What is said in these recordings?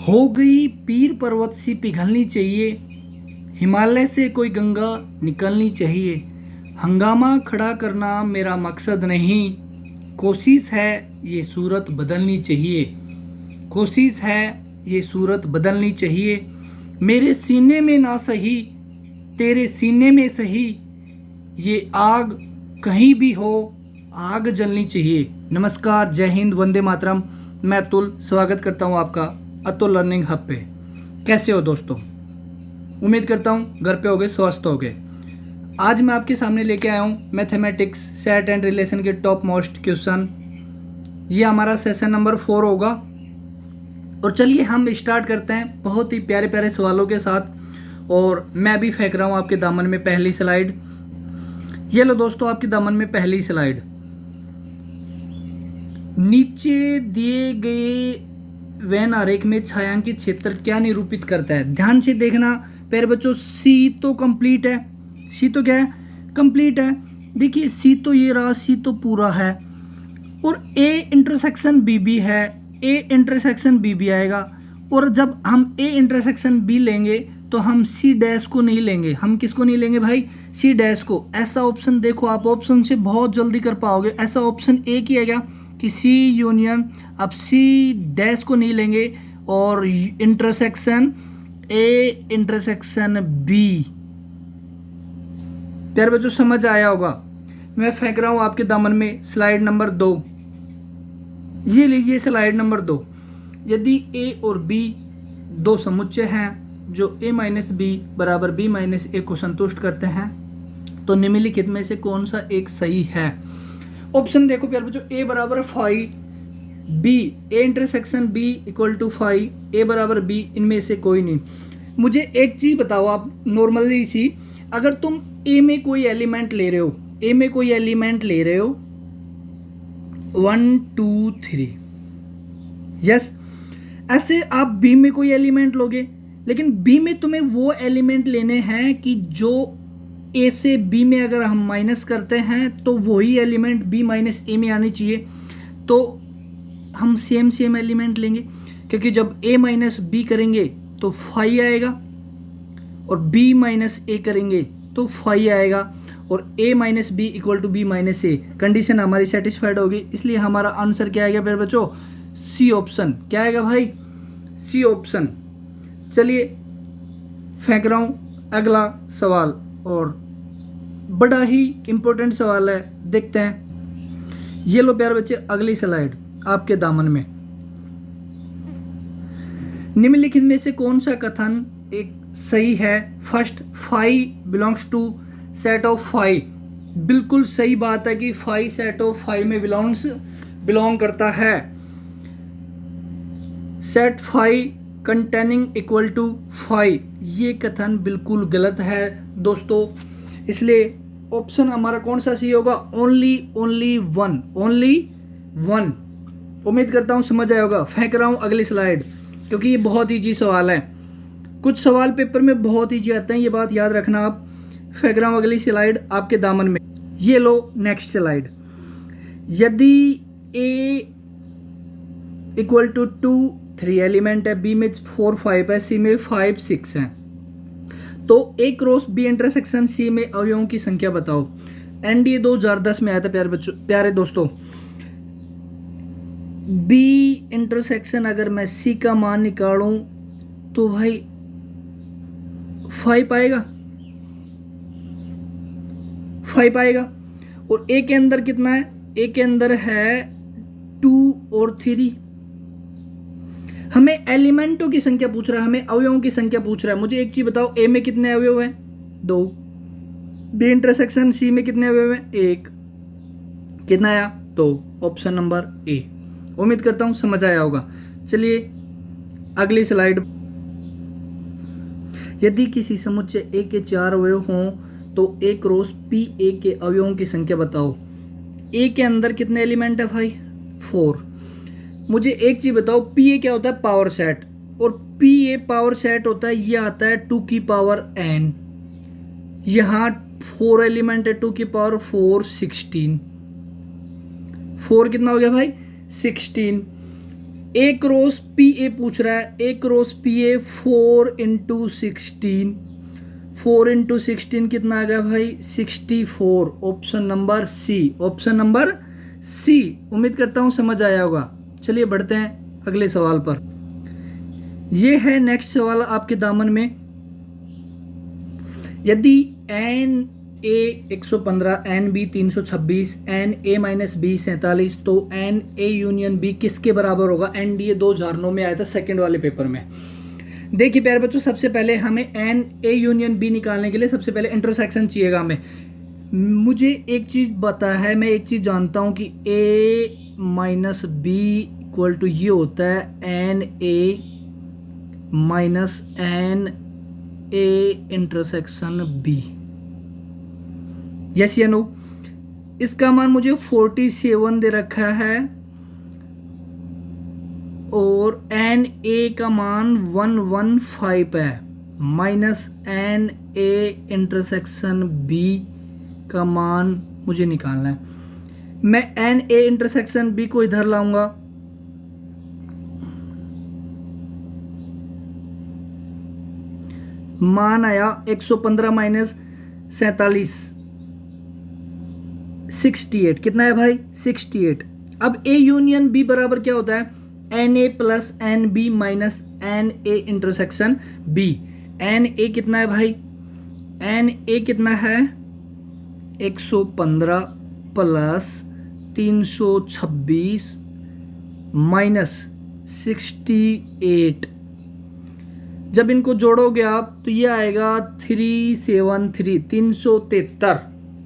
हो गई पीर पर्वत सी पिघलनी चाहिए, हिमालय से कोई गंगा निकलनी चाहिए। हंगामा खड़ा करना मेरा मकसद नहीं, कोशिश है ये सूरत बदलनी चाहिए। कोशिश है ये सूरत बदलनी चाहिए। मेरे सीने में ना सही, तेरे सीने में सही, ये आग कहीं भी हो, आग जलनी चाहिए। नमस्कार, जय हिंद, वंदे मातरम। मैं अतुल स्वागत करता हूँ आपका अतुल लर्निंग हब पे। कैसे हो दोस्तों? उम्मीद करता हूँ घर पे होगे, स्वस्थ होगे। आज मैं आपके सामने लेके आया हूँ मैथमेटिक्स सेट एंड रिलेशन के टॉप मोस्ट क्वेश्चन। ये हमारा सेशन नंबर 4 होगा। और चलिए हम स्टार्ट करते हैं बहुत ही प्यारे प्यारे सवालों के साथ। और मैं भी फेंक रहा हूँ आपके दामन में पहली स्लाइड। ये लो दोस्तों, आपके दामन में पहली स्लाइड। नीचे दिए गए वेन आरेख में छायांकित क्षेत्र क्या निरूपित करता है? ध्यान से देखना प्यारे बच्चों। सी तो कंप्लीट है। सी तो क्या है? कंप्लीट है। देखिए सी तो ये रहा, सी तो पूरा है। और ए इंटरसेक्शन बी भी है, ए इंटरसेक्शन बी भी आएगा। और जब हम ए इंटरसेक्शन बी लेंगे तो हम सी डैश को नहीं लेंगे। हम किसको नहीं लेंगे भाई? सी डैश को। ऐसा ऑप्शन देखो, आप ऑप्शन से बहुत जल्दी कर पाओगे। ऐसा ऑप्शन ए किया गया कि सी यूनियन, अब सी डैश को नहीं लेंगे और इंटरसेक्शन ए इंटरसेक्शन बी। प्यारे बच्चों समझ आया होगा। मैं फेंक रहा हूं आपके दामन में स्लाइड नंबर 2। ये लीजिए स्लाइड नंबर 2। यदि ए और बी दो समुच्चय हैं जो a माइनस बी बराबर b माइनस ए को संतुष्ट करते हैं, तो निम्नलिखित में से कौन सा एक सही है? ऑप्शन देखो प्यारे बच्चों। a बराबर 5, b a intersection b equal to 5, a बराबर b, इनमें से कोई नहीं। मुझे एक चीज बताओ आप नॉर्मली सी, अगर तुम a में कोई एलिमेंट ले रहे हो, a में कोई एलिमेंट ले रहे हो 1 2 3, यस, ऐसे आप b में कोई एलिमेंट लोगे, लेकिन b में तुम्हें वो एलिमेंट लेने हैं कि जो a से b में अगर हम माइनस करते हैं तो वही एलिमेंट b माइनस a में आनी चाहिए। तो हम सेम एलिमेंट लेंगे, क्योंकि जब a माइनस b करेंगे तो 5 आएगा और b माइनस a करेंगे तो 5 आएगा और a minus B equal to B minus A. Condition हमारी सेटिस्फाइड होगी, इसलिए हमारा आंसर क्या आएगा मेरे बच्चों? C option. क्या आएगा भाई? C option. चलिए फेंक रहा हूँ अगला सवाल, और बड़ा ही इंपॉर्टेंट सवाल है, देखते हैं। ये लो प्यारे बच्चे अगली स्लाइड आपके दामन में। निम्नलिखित में से कौन सा कथन एक सही है? First, 5 belongs to set of 5। बिल्कुल सही बात है कि 5 सेट ऑफ 5 में बिलोंग करता है। सेट 5 कंटेनिंग इक्वल टू 5, ये कथन बिल्कुल गलत है दोस्तों। इसलिए ऑप्शन हमारा कौन सा सही होगा? Only one. उम्मीद करता हूँ समझ आया होगा। फेंक रहा हूँ अगली स्लाइड, क्योंकि ये बहुत ईजी सवाल है। कुछ सवाल पेपर में बहुत ईजी आते हैं, ये बात याद रखना आप। फेंक रहा हूँ अगली स्लाइड आपके दामन में। ये लो नेक्स्ट स्लाइड। यदि a इक्वल टू 2 3 एलिमेंट है, b में 4 5 है, c में 5 6 है, तो a cross b intersection c में अवयवों की संख्या बताओ। एनडीए 2010 में आया था प्यारे दोस्तों। b इंटरसेक्शन अगर मैं c का मान निकालूं तो भाई 5 आएगा। और a के अंदर कितना है? a के अंदर है 2 और 3। हमें एलिमेंटों की संख्या पूछ रहा है, हमें अवयवों की संख्या पूछ रहा है। मुझे एक चीज बताओ, a में कितने अवयव हैं? 2। b इंटरसेक्शन c में कितने अवयव हैं? 1। कितना आया? 2। ऑप्शन नंबर ए। उम्मीद करता हूं समझ आया होगा। चलिए अगली स्लाइड। यदि किसी समुच्चय a के 4 अवयव हों तो a क्रॉस p a के अवयवों की संख्या बताओ। a के अंदर कितने एलिमेंट है भाई? 4। मुझे एक चीज बताओ, पी ए क्या होता है? Power set. और पी ए पावर सेट होता है, ये आता है 2 की पावर n। यहाँ 4 एलिमेंट है, 2 की पावर 4 16। 4 कितना हो गया भाई? 16। ए क्रॉस पी ए पूछ रहा है, ए क्रॉस पी ए 4 × 16, 4 × 16 कितना आ गया भाई 64। Option number C, option number C. उम्मीद करता हूँ समझ आया होगा। चलिए बढ़ते हैं अगले सवाल पर। ये है नेक्स्ट सवाल आपके दामन में। यदि N A 115, N B 326, N A minus B 47, तो एन ए यूनियन बी किसके बराबर होगा? एनडीए 2009 में आया था सेकंड वाले पेपर में। देखिए प्यारे बच्चों, सबसे पहले हमें एन ए यूनियन बी निकालने के लिए सबसे पहले इंटरसेक्शन चाहिएगा हमें। मुझे एक चीज़ पता है, मैं एक चीज़ जानता हूँ कि A minus B equal to ये होता है N A minus N A intersection B. Yes या नो? इसका मान मुझे 47 दे रखा है और एन ए का मान 115 है, minus N A intersection B का मान मुझे निकालना है। मैं एन ए इंटरसेक्शन बी को इधर लाऊंगा, मान आया 115 माइनस 47, 68। कितना है भाई 68। अब ए यूनियन बी बराबर क्या होता है? N A plus N B minus N A intersection B. N A कितना है भाई? एन ए कितना है 115 प्लस 326 माइनस 68। जब इनको जोड़ोगे आप तो ये आएगा 373, 373।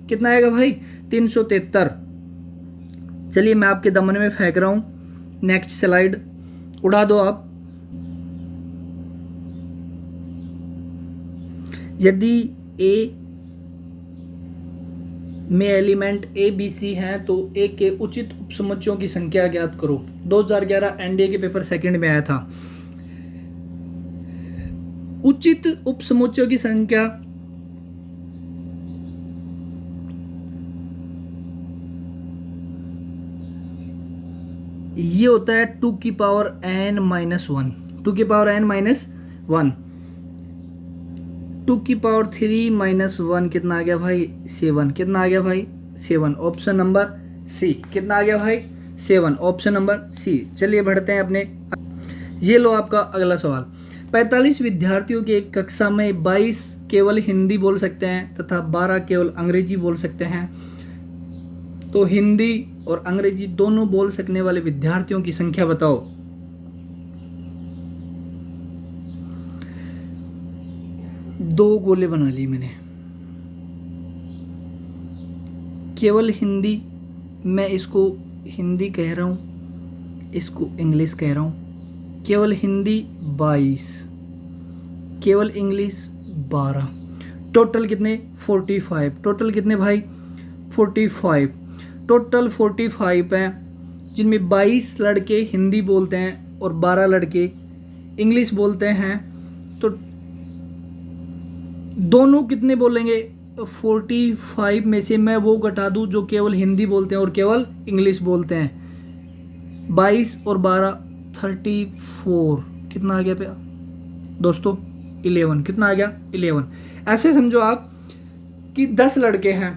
कितना आएगा भाई 373। चलिए मैं आपके दमन में फेंक रहा हूँ, नेक्स्ट स्लाइड उड़ा दो आप। यदि ए में एलिमेंट ए बी सी हैं तो ए के उचित उपसमुच्चयों की संख्या ज्ञात करो। 2011 एनडीए के पेपर सेकंड में आया था। उचित उपसमुच्चयों की संख्या ये होता है 2 की पावर n माइनस 1, 2 की पावर n माइनस 1, 2 की पावर 3 माइनस 1 कितना आ गया भाई 7। कितना आ गया भाई 7। Option number C. कितना आ गया भाई 7। Option number C. चलिए बढ़ते हैं अपने। ये लो आपका अगला सवाल। 45 विद्यार्थियों की एक कक्षा में 22 केवल हिंदी बोल सकते हैं तथा 12 केवल अंग्रेजी बोल सकते हैं, तो हिंदी और अंग्रेजी दोनों बोल सकने वाले विद्यार्थियों की संख्या बताओ। दो गोले बना ली मैंने। केवल हिंदी, मैं इसको हिंदी कह रहा हूँ, इसको इंग्लिश कह रहा हूँ। केवल हिंदी 22, केवल इंग्लिश 12, टोटल कितने 45। टोटल कितने भाई 45। टोटल 45 हैं, जिनमें 22 लड़के हिंदी बोलते हैं और 12 लड़के इंग्लिश बोलते हैं। तो दोनों कितने बोलेंगे? 45 में से मैं वो घटा दूं जो केवल हिंदी बोलते हैं और केवल इंग्लिश बोलते हैं। 22 और 12 34। कितना आ गया पे दोस्तों 11। कितना आ गया 11। ऐसे समझो आप कि 10 लड़के हैं,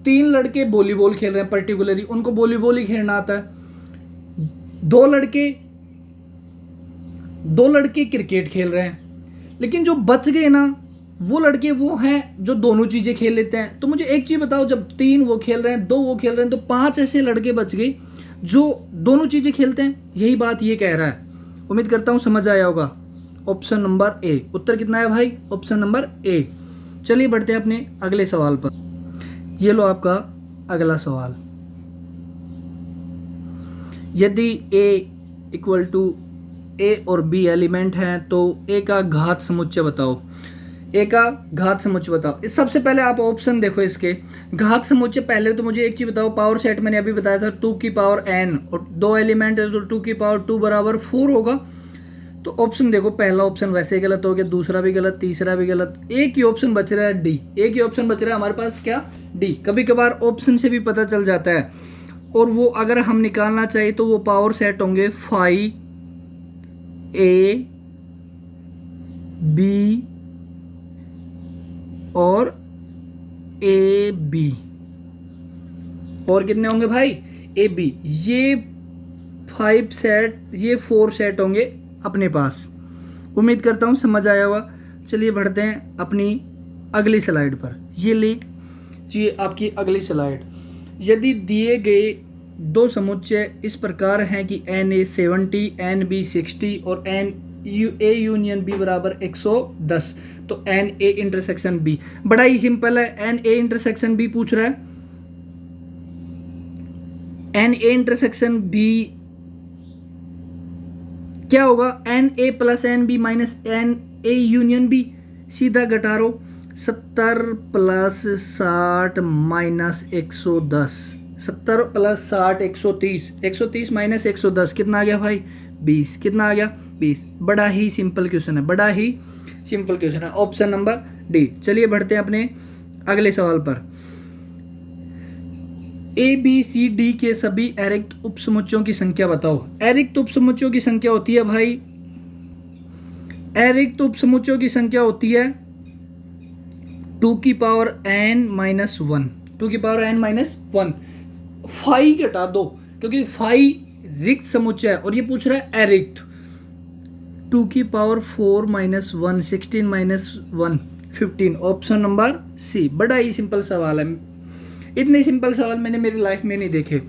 3 लड़के वॉलीबॉल खेल रहे हैं पर्टिकुलरली, उनको वॉलीबॉल ही खेलना आता है। 2 लड़के क्रिकेट खेल रहे हैं, लेकिन जो बच गए ना वो लड़के वो हैं जो दोनों चीज़ें खेल लेते हैं। तो मुझे एक चीज़ बताओ, जब 3 वो खेल रहे हैं 2 वो खेल रहे हैं, तो 5 ऐसे लड़के बच गए जो दोनों चीज़ें खेलते हैं। यही बात ये कह रहा है। उम्मीद करता हूँ समझ आया होगा। ऑप्शन नंबर ए। उत्तर कितना है भाई? ऑप्शन नंबर ए। चलिए बढ़ते हैं अपने अगले सवाल पर। ये लो आपका अगला सवाल। यदि ए इक्वल टू ए और बी एलिमेंट हैं तो ए का घात समुच्चय बताओ। ए का घात समुच्चय बताओ। इस सबसे पहले आप ऑप्शन देखो इसके घात समुच्चय। पहले तो मुझे एक चीज बताओ, पावर सेट मैंने अभी बताया था 2 की पावर n और 2 एलिमेंट है तो 2 की पावर 2 बराबर 4 होगा। तो ऑप्शन देखो, पहला ऑप्शन वैसे गलत हो गया, दूसरा भी गलत, तीसरा भी गलत। एक ही ऑप्शन बच रहा है डी। एक ही ऑप्शन बच रहा है हमारे पास, क्या? डी। कभी कभार ऑप्शन से भी पता चल जाता है। और वो अगर हम निकालना चाहिए तो वो पावर सेट होंगे 5 ए बी और ए बी, और कितने होंगे भाई, ए बी। ये 5 सेट, ये 4 सेट होंगे अपने पास। उम्मीद करता हूँ समझ आया होगा। चलिए बढ़ते हैं अपनी अगली स्लाइड पर। ये लीजिए आपकी अगली स्लाइड। यदि दिए गए दो समुच्चय इस प्रकार हैं कि एन ए 70, एन बी 60 और एन ए यूनियन बी बराबर 110, तो एन ए इंटरसेक्शन बी। बड़ा ही सिंपल है, एन ए इंटरसेक्शन बी पूछ रहा है। एन ए इंटरसेक्शन बी क्या होगा, N A plus N B minus N A union B. सीधा घटारो, 70 प्लस 60 माइनस 110, 70 प्लस 60 130, 130 माइनस 110 कितना आ गया भाई, 20। कितना आ गया, 20। बड़ा ही सिंपल क्वेश्चन है, बड़ा ही सिंपल क्वेश्चन है, ऑप्शन नंबर डी। चलिए बढ़ते हैं अपने अगले सवाल पर। ए बी सी डी के सभी अरिक्त उपसमुच्चयों की संख्या बताओ। अरिक्त उपसमुच्चयों की संख्या होती है भाई, अरिक्त उपसमुच्चयों की संख्या होती है 2 की पावर n माइनस 1, 2 की पावर n माइनस 1। फाई घटा दो क्योंकि फाई रिक्त समुच्चय है और ये पूछ रहा है अरिक्त। 2 की power 4 minus 1, 16 minus 1, 15। Option number C. बड़ा ही सिंपल सवाल है, इतने सिंपल सवाल मैंने मेरी लाइफ में नहीं देखे।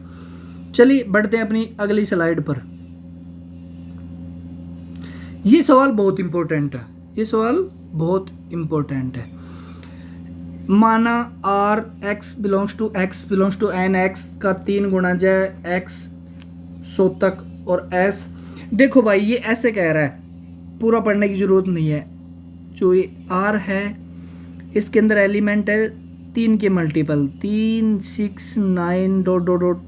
चलिए बढ़ते हैं अपनी अगली स्लाइड पर। ये सवाल बहुत इंपॉर्टेंट है, ये सवाल बहुत इंपॉर्टेंट है। माना R X belongs to N X का 3 गुणा जय एक्स सोतक और एस। देखो भाई ये ऐसे कह रहा है, पूरा पढ़ने की जरूरत नहीं है। जो ये आर है इसके अंदर एलिमेंट है 3 के मल्टीपल, 3 6 9 डॉट डॉट डॉट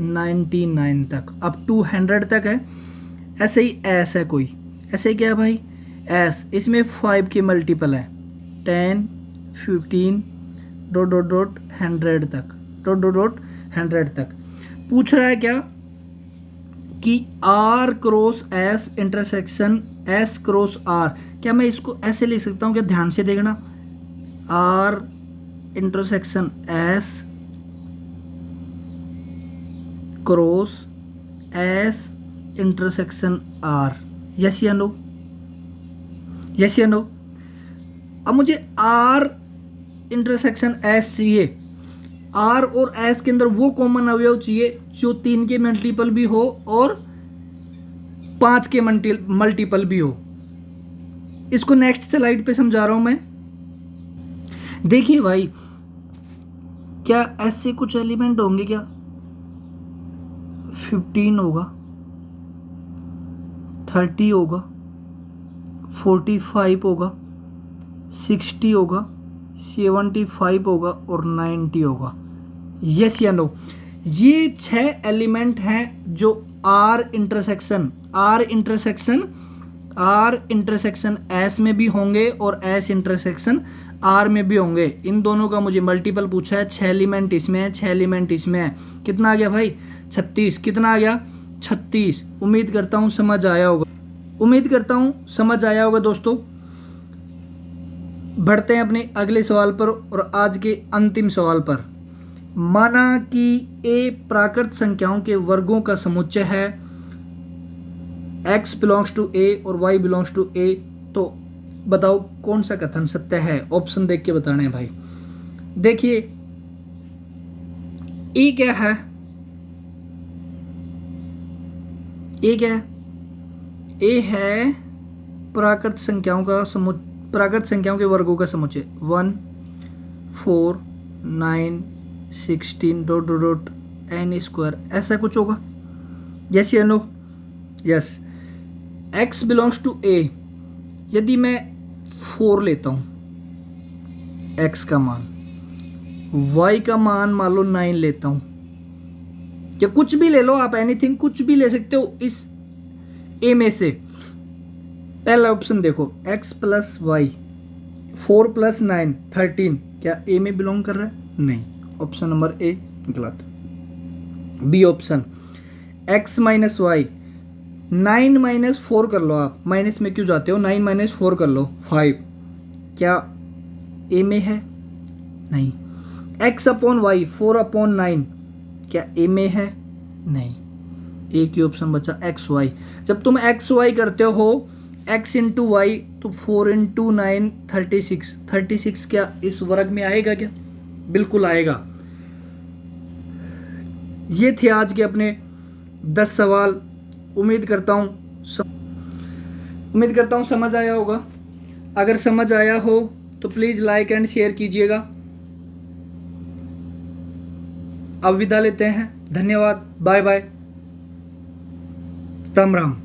99 तक, अप टू 100 तक है। ऐसे ही एस है कोई, ऐसे ही क्या है भाई एस, इसमें 5 के मल्टीपल है, 10 15 डॉट डॉट डॉट 100 तक, डॉट डॉट डॉट 100 तक। पूछ रहा है क्या कि R cross S intersection S cross R. क्या मैं इसको ऐसे लिख सकता हूँ क्या, ध्यान से देखना, R intersection S cross S intersection R. Yes या नो, यस या नो। अब मुझे आर इंटरसेक्शन एस चाहिए, आर और एस के अंदर वो कॉमन अवयव चाहिए जो 3 के मल्टीपल भी हो और 5 के मल्टीपल भी हो। इसको नेक्स्ट स्लाइड पे समझा रहा हूं मैं। देखिए भाई, क्या ऐसे कुछ एलिमेंट होंगे क्या, 15 होगा, 30 होगा, 45 होगा, 60 होगा, 75 होगा और 90 होगा। यस या नो। ये 6 एलिमेंट हैं जो आर इंटरसेक्शन एस में भी होंगे और एस इंटरसेक्शन आर में भी होंगे। इन दोनों का मुझे मल्टीपल पूछा है, 6 एलिमेंट इसमें है, 6 एलिमेंट इसमें है। कितना आ गया भाई, 36। कितना आ गया, 36। उम्मीद करता हूँ समझ आया होगा, उम्मीद करता हूँ समझ आया होगा दोस्तों। बढ़ते हैं अपने अगले सवाल पर और आज के अंतिम सवाल पर। माना कि ए प्राकृत संख्याओं के वर्गों का समुच्चय है, x बिलोंग्स टू ए और y बिलोंग्स टू ए, तो बताओ कौन सा कथन सत्य है। ऑप्शन देख के बताना है भाई। देखिए ए क्या है, ए क्या है, ए है प्राकृत संख्याओं के वर्गों का समुच्चय 1 4 9 16 dot dot dot n square, ऐसा कुछ होगा। यस या no, yes. x belongs to a, यदि मैं 4 लेता हूँ x का मान, y का मान मान लो 9 लेता हूँ, या कुछ भी ले लो आप, एनीथिंग कुछ भी ले सकते हो इस a में से। पहला ऑप्शन देखो, x प्लस वाई, 4 प्लस 9 13, क्या a में बिलोंग कर रहा है, नहीं। ऑप्शन नंबर ए गलत। B option, x minus Y, 9 minus 4 कर लो, आप माइनस में क्यों जाते हो, 9 माइनस 4 कर लो 5, क्या ए में है, नहीं। x अपॉन वाई 4 अपॉन 9, क्या ए में है, नहीं। एक ही ऑप्शन बचा एक्स वाई। जब तुम एक्स वाई करते हो x इंटू वाई तो 4 इंटू 9 36, 36 क्या इस वर्ग में आएगा क्या, बिल्कुल आएगा। ये थे आज के अपने 10 सवाल। उम्मीद करता हूँ समझ आया होगा। अगर समझ आया हो तो प्लीज़ लाइक एंड शेयर कीजिएगा। अब विदा लेते हैं, धन्यवाद, बाय बाय, राम राम।